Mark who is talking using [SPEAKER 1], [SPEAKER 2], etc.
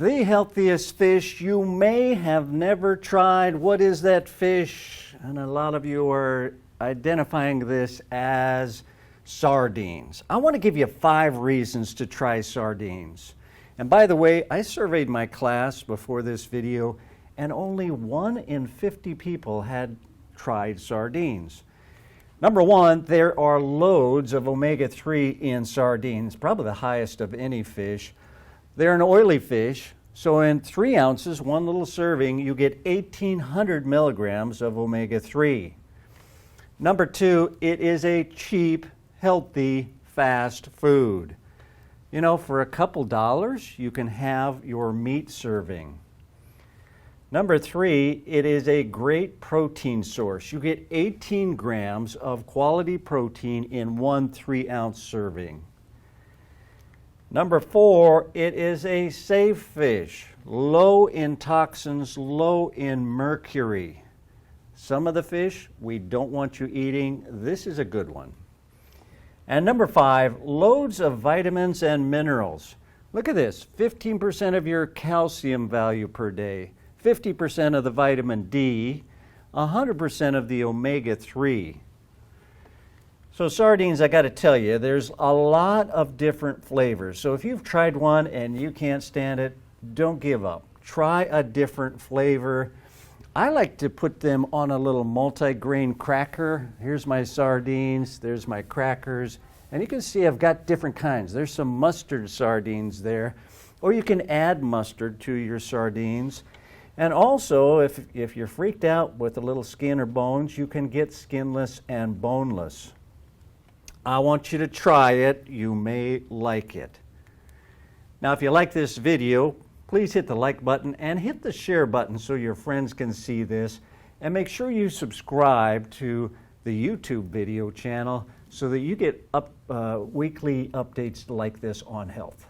[SPEAKER 1] The healthiest fish you may have never tried. What is that fish? And a lot of you are identifying this as sardines. I want to give you 5 reasons to try sardines. And by the way, I surveyed my class before this video, and only 1 in 50 people had tried sardines. Number 1, there are loads of omega-3 in sardines, probably the highest of any fish. They're an oily fish, so in 3 ounces, 1 little serving, you get 1,800 milligrams of omega-3. Number 2, it is a cheap, healthy, fast food. You know, for a couple dollars, you can have your meat serving. Number 3, it is a great protein source. You get 18 grams of quality protein in 1 3-ounce serving. Number 4, it is a safe fish, low in toxins, low in mercury. Some of the fish we don't want you eating. This is a good one. And number 5, loads of vitamins and minerals. Look at this, 15% of your calcium value per day, 50% of the vitamin D, 100% of the omega-3. So sardines, I got to tell you, there's a lot of different flavors. So if you've tried one and you can't stand it, don't give up. Try a different flavor. I like to put them on a little multi-grain cracker. Here's my sardines, there's my crackers. And you can see I've got different kinds. There's some mustard sardines there. Or you can add mustard to your sardines. And also, if you're freaked out with a little skin or bones, you can get skinless and boneless. I want you to try it. You may like it. Now, if you like this video, please hit the like button and hit the share button so your friends can see this. And make sure you subscribe to the YouTube video channel so that you get weekly updates like this on health.